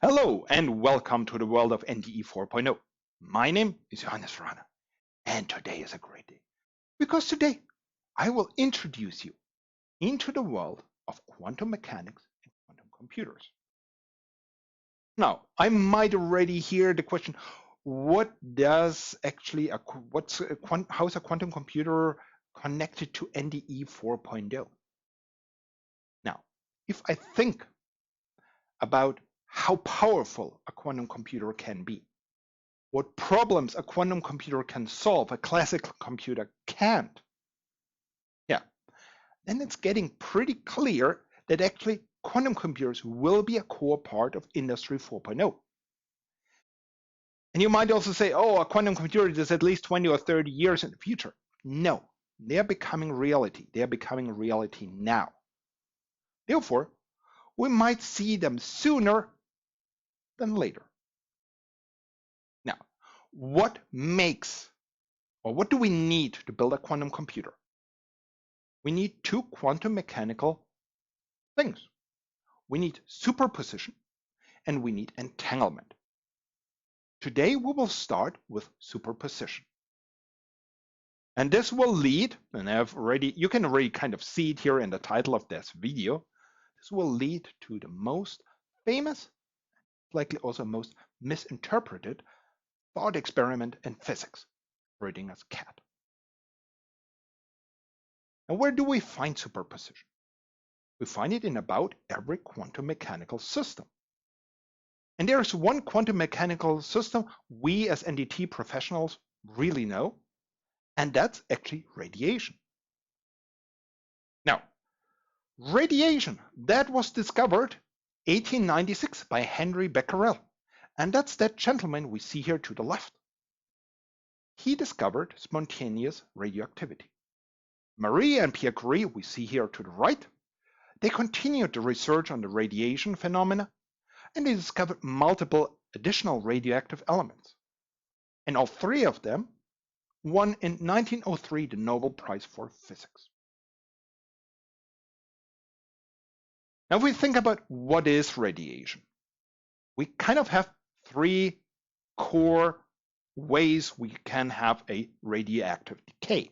Hello and welcome to the world of NDE 4.0. My name is Johannes Rana and today is a great day because today I will introduce you into the world of quantum mechanics and quantum computers. Now, I might already hear the question, what does actually how's a quantum computer connected to NDE 4.0? Now, if I think about how powerful a quantum computer can be, what problems a quantum computer can solve, a classical computer can't, then it's getting pretty clear that actually quantum computers will be a core part of Industry 4.0. And you might also say, oh, a quantum computer is at least 20 or 30 years in the future. No, they're becoming reality. They're becoming reality now. Therefore, we might see them sooner than later. Now, what do we need to build a quantum computer? We need two quantum mechanical things. We need superposition and we need entanglement. Today we will start with superposition. And this will lead, and you can already kind of see it here in the title of this video, this will lead to the most famous, likely also most misinterpreted thought experiment in physics, Schrödinger's cat. And where do we find superposition? We find it in about every quantum mechanical system. And there is one quantum mechanical system we as NDT professionals really know, and that's actually radiation. Now, radiation, that was discovered 1896 by Henry Becquerel, and that's that gentleman we see here to the left. He discovered spontaneous radioactivity. Marie and Pierre Curie, we see here to the right, they continued the research on the radiation phenomena, and they discovered multiple additional radioactive elements. And all three of them won in 1903 the Nobel Prize for Physics. Now, if we think about what is radiation, we kind of have three core ways we can have a radioactive decay.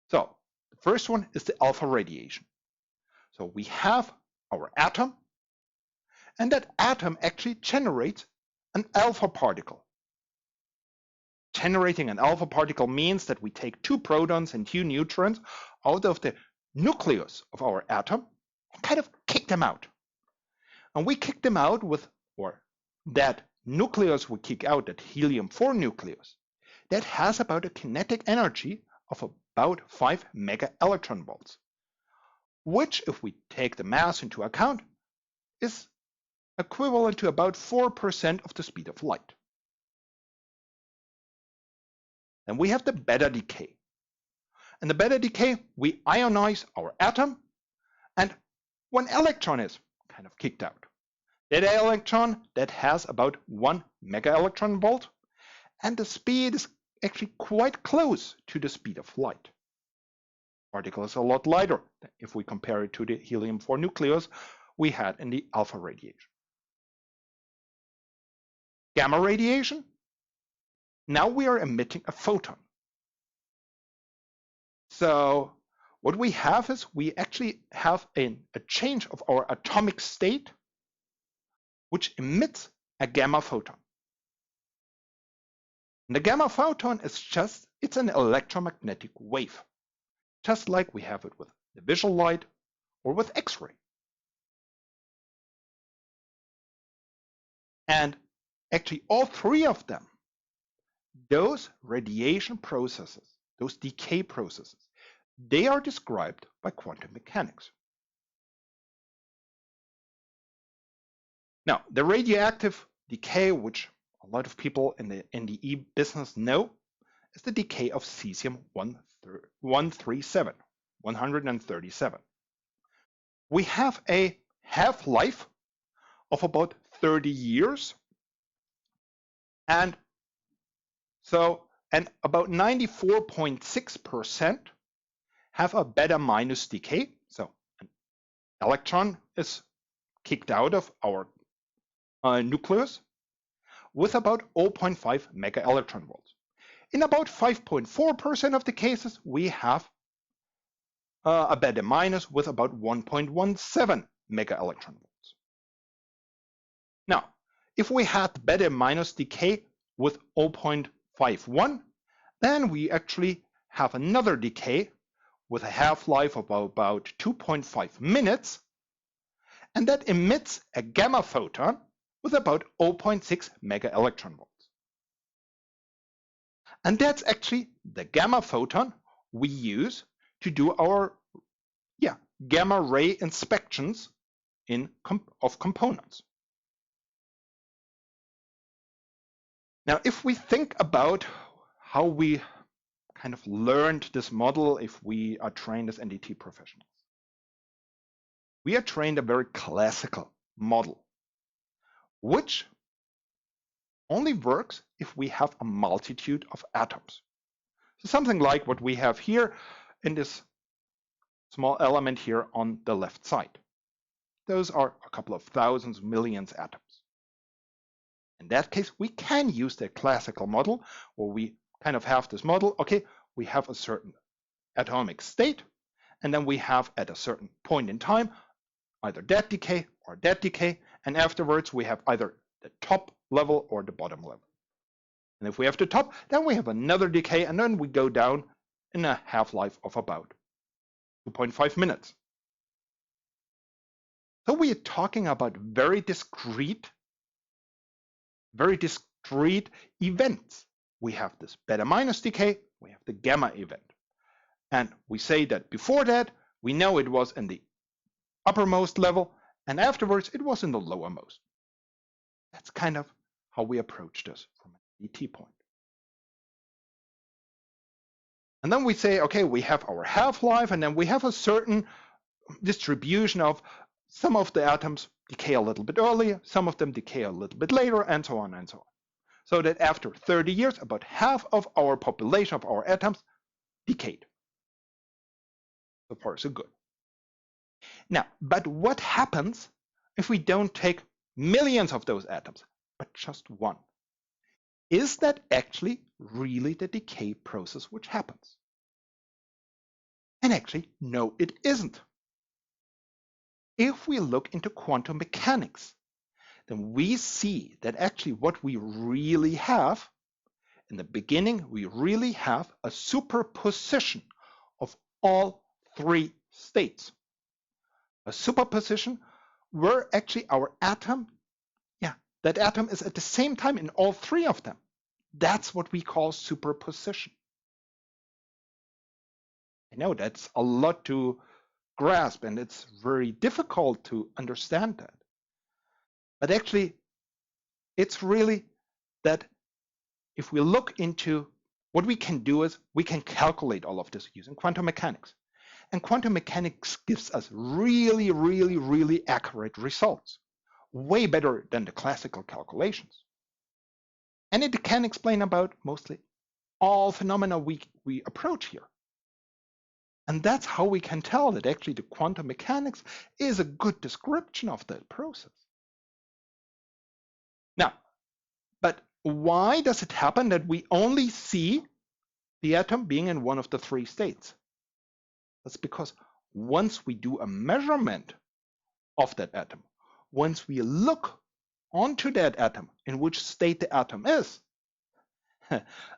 So the first one is the alpha radiation. So we have our atom, and that atom actually generates an alpha particle. Generating an alpha particle means that we take two protons and two neutrons out of the nucleus of our atom and kind of kick them out. And we kick them out with, or that nucleus we kick out, that helium-4 nucleus, that has about a kinetic energy of about 5 mega electron volts, which, if we take the mass into account, is equivalent to about 4% of the speed of light. Then we have the beta decay. In the beta decay, we ionize our atom, and one electron is kind of kicked out. That electron that has about 1 mega electron volt, and the speed is actually quite close to the speed of light. Particle is a lot lighter if we compare it to the helium-4 nucleus we had in the alpha radiation. Gamma radiation, now we are emitting a photon. So what we have is we actually have a change of our atomic state which emits a gamma photon. And the gamma photon is it's an electromagnetic wave, just like we have it with the visual light or with X-ray. And actually all three of them, those radiation processes, those decay processes, they are described by quantum mechanics. Now, the radioactive decay, which a lot of people in the NDE business know, is the decay of cesium-137. We have a half-life of about 30 years, and about 94.6% have a beta minus decay. So an electron is kicked out of our nucleus with about 0.5 mega electron volts. In about 5.4% of the cases, we have a beta minus with about 1.17 mega electron volts. Now, if we had beta minus decay with 0.51, then we actually have another decay with a half-life of about 2.5 minutes, and that emits a gamma photon with about 0.6 mega electron volts. And that's actually the gamma photon we use to do our gamma ray inspections of components. Now, if we think about how we kind of learned this model, if we are trained as NDT professionals, we are trained a very classical model, which only works if we have a multitude of atoms. So something like what we have here in this small element here on the left side. Those are a couple of thousands, millions atoms. In that case, we can use the classical model where we kind of have this model. Okay, we have a certain atomic state, and then we have at a certain point in time either that decay or that decay, and afterwards we have either the top level or the bottom level. And if we have the top, then we have another decay, and then we go down in a half-life of about 2.5 minutes. So we are talking about very discrete events. We have this beta minus decay, we have the gamma event. And we say that before that, we know it was in the uppermost level, and afterwards it was in the lowermost. That's kind of how we approach this from an ET point. And then we say, okay, we have our half-life, and then we have a certain distribution of some of the atoms decay a little bit earlier, some of them decay a little bit later, and so on and so on. So that after 30 years, about half of our population of our atoms decayed. So far, so good. Now, but what happens if we don't take millions of those atoms, but just one? Is that actually really the decay process which happens? And actually, no, it isn't. If we look into quantum mechanics, then we see that actually what we really have, in the beginning, we really have a superposition of all three states. A superposition where actually our atom, that atom is at the same time in all three of them. That's what we call superposition. I know that's a lot to grasp, and it's very difficult to understand that. But actually, it's really that if we look into what we can do is we can calculate all of this using quantum mechanics. And quantum mechanics gives us really, really, really accurate results, way better than the classical calculations. And it can explain about mostly all phenomena we approach here. And that's how we can tell that actually the quantum mechanics is a good description of that process. Now, but why does it happen that we only see the atom being in one of the three states? That's because once we do a measurement of that atom, once we look onto that atom, in which state the atom is,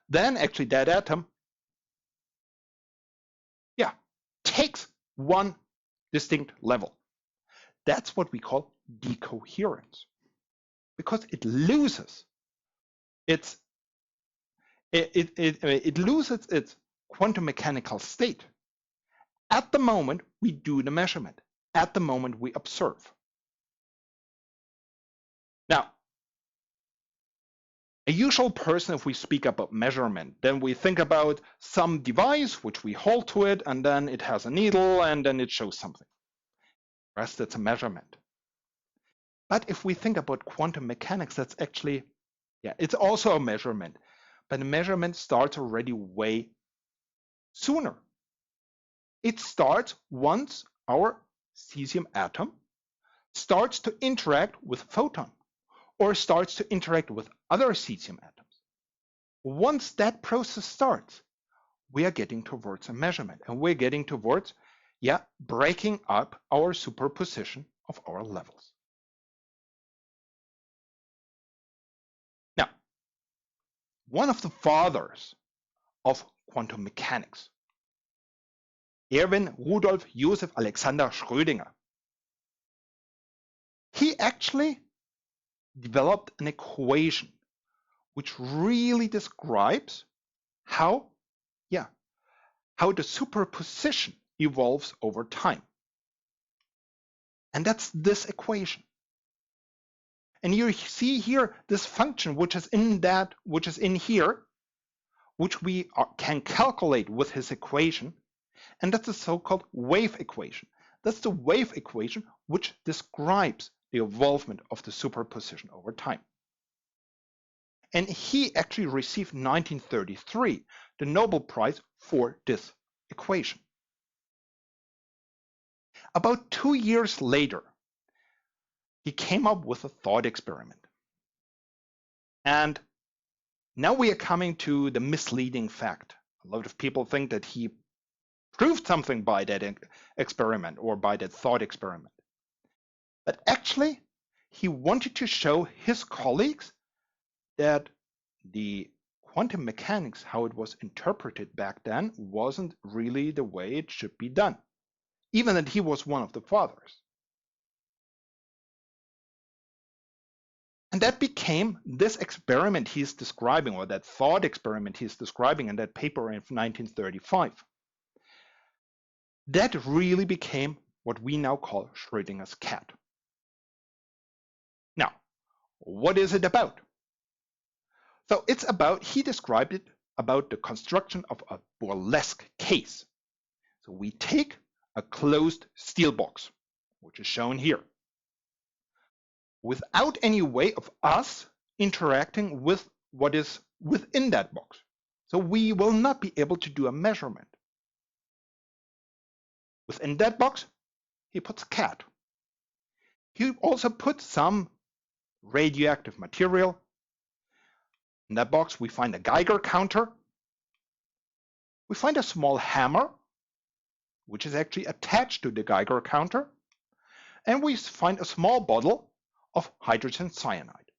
then actually that atom takes one distinct level. That's what we call decoherence, because it loses its it loses its quantum mechanical state at the moment we do the measurement, at the moment we observe. Now, a usual person, if we speak about measurement, then we think about some device which we hold to it, and then it has a needle, and then it shows something. The rest, it's a measurement. But if we think about quantum mechanics, that's actually, it's also a measurement. But the measurement starts already way sooner. It starts once our cesium atom starts to interact with photon, or starts to interact with other cesium atoms. Once that process starts, we are getting towards a measurement, and we're getting towards, breaking up our superposition of our levels. Now, one of the fathers of quantum mechanics, Erwin Rudolf Joseph Alexander Schrödinger, he actually developed an equation which really describes how the superposition evolves over time. And that's this equation. And you see here this function which is in here, which we can calculate with his equation, and that's the so-called wave equation. That's the wave equation which describes the evolvement of the superposition over time. And he actually received in 1933 the Nobel Prize for this equation. About 2 years later, he came up with a thought experiment. And now we are coming to the misleading fact. A lot of people think that he proved something by that experiment or by that thought experiment. But actually, he wanted to show his colleagues that the quantum mechanics, how it was interpreted back then, wasn't really the way it should be done, even that he was one of the fathers. And that became this experiment he's describing, or that thought experiment he's describing in that paper in 1935. That really became what we now call Schrödinger's cat. Now, what is it about? So it's about, he described it about the construction of a burlesque case. So we take a closed steel box, which is shown here, without any way of us interacting with what is within that box. So we will not be able to do a measurement. Within that box, he puts a cat. He also puts some radioactive material. In that box, we find a Geiger counter. We find a small hammer, which is actually attached to the Geiger counter. And we find a small bottle of hydrogen cyanide.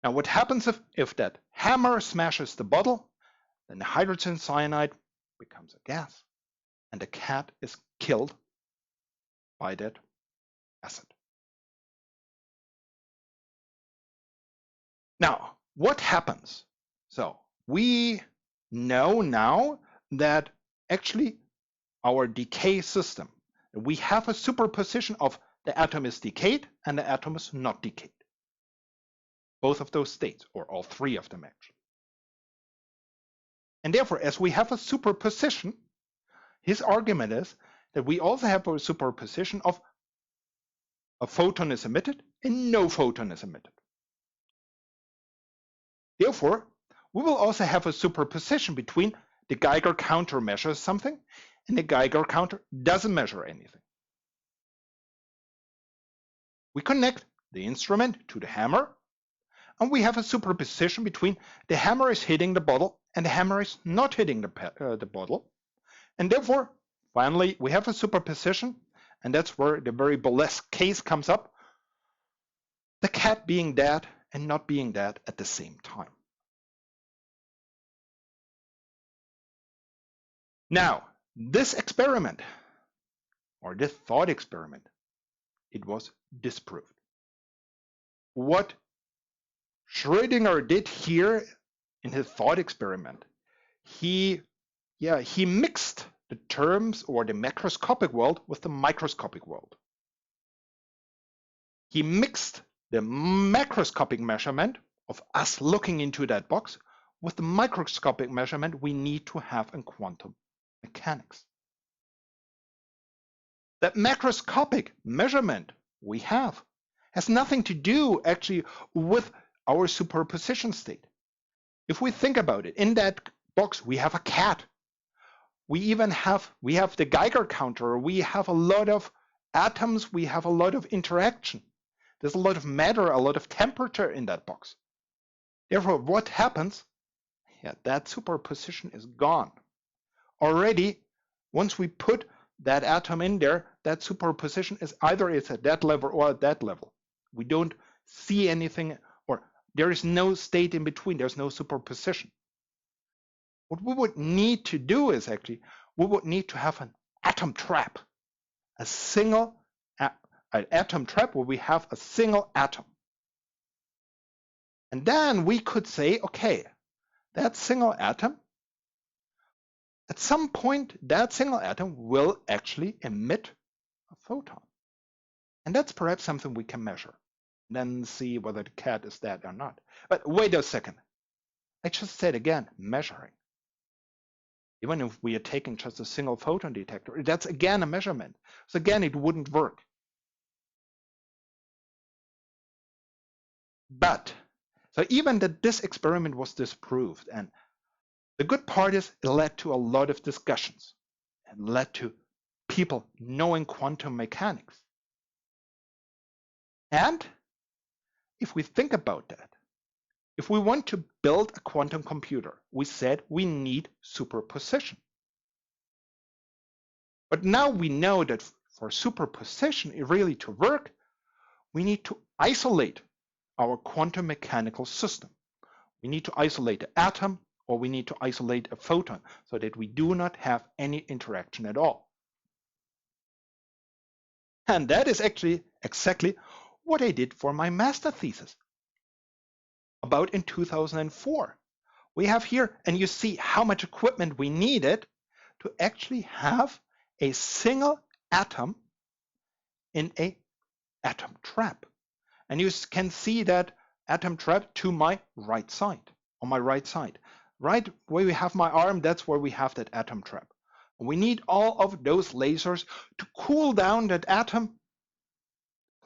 Now, what happens if that hammer smashes the bottle? Then the hydrogen cyanide becomes a gas, and the cat is killed by that acid. Now, what happens? So we know now that actually our decay system, we have a superposition of the atom is decayed and the atom is not decayed. Both of those states, or all three of them actually. And therefore, as we have a superposition, his argument is that we also have a superposition of a photon is emitted and no photon is emitted. Therefore, we will also have a superposition between the Geiger counter measures something and the Geiger counter doesn't measure anything. We connect the instrument to the hammer, and we have a superposition between the hammer is hitting the bottle and the hammer is not hitting the bottle. And therefore, finally, we have a superposition, and that's where the very burlesque case comes up. The cat being dead and not being dead at the same time. Now, this experiment, or this thought experiment, it was disproved. What Schrödinger did here in his thought experiment, he mixed the terms or the macroscopic world with the microscopic world. He mixed the macroscopic measurement of us looking into that box with the microscopic measurement we need to have in quantum mechanics. That macroscopic measurement we have has nothing to do actually with our superposition state. If we think about it, in that box we have a cat. We have the Geiger counter. We have a lot of atoms. We have a lot of interaction. There's a lot of matter, a lot of temperature in that box. Therefore, what happens? Yeah, that superposition is gone. Already, once we put that atom in there, that superposition is either it's at that level or at that level. We don't see anything, or there is no state in between. There's no superposition. What we would need to do is actually, we would need to have an atom trap, a single an atom trap where we have a single atom. And then we could say, okay, that single atom, at some point, that single atom will actually emit a photon. And that's perhaps something we can measure, and then see whether the cat is dead or not. But wait a second. I just said again, measuring. Even if we are taking just a single photon detector, that's again a measurement. So again, it wouldn't work. But, so even that this experiment was disproved, and the good part is it led to a lot of discussions and led to people knowing quantum mechanics. And if we think about that, if we want to build a quantum computer, we said we need superposition. But now we know that for superposition really to work, we need to isolate our quantum mechanical system. We need to isolate the atom, or we need to isolate a photon so that we do not have any interaction at all. And that is actually exactly what I did for my master thesis about in 2004. We have here, and you see how much equipment we needed to actually have a single atom in an atom trap. And you can see that atom trap to my right side, on my right side. Right where we have my arm, that's where we have that atom trap. And we need all of those lasers to cool down that atom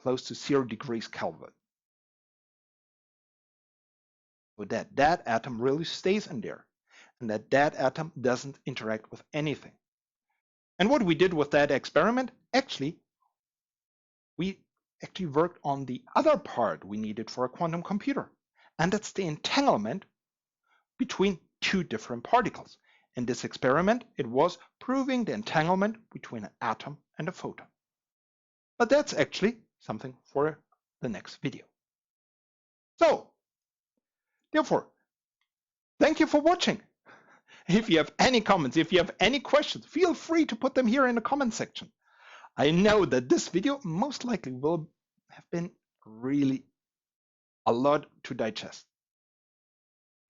close to 0 degrees Kelvin. So that that atom really stays in there, and that atom doesn't interact with anything. And what we did with that experiment, actually, we actually worked on the other part we needed for a quantum computer, and that's the entanglement between two different particles. In this experiment, it was proving the entanglement between an atom and a photon. But that's actually something for the next video. So, therefore, thank you for watching. If you have any comments, if you have any questions, feel free to put them here in the comment section. I know that this video most likely will have been really a lot to digest.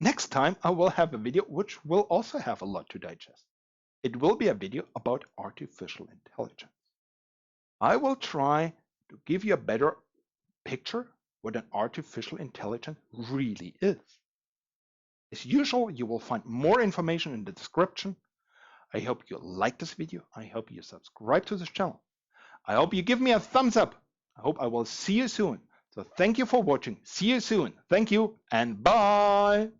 Next time I will have a video which will also have a lot to digest. It will be a video about artificial intelligence. I will try to give you a better picture what an artificial intelligence really is. As usual, you will find more information in the description. I hope you like this video. I hope you subscribe to this channel. I hope you give me a thumbs up. I hope I will see you soon. So thank you for watching. See you soon. Thank you and bye.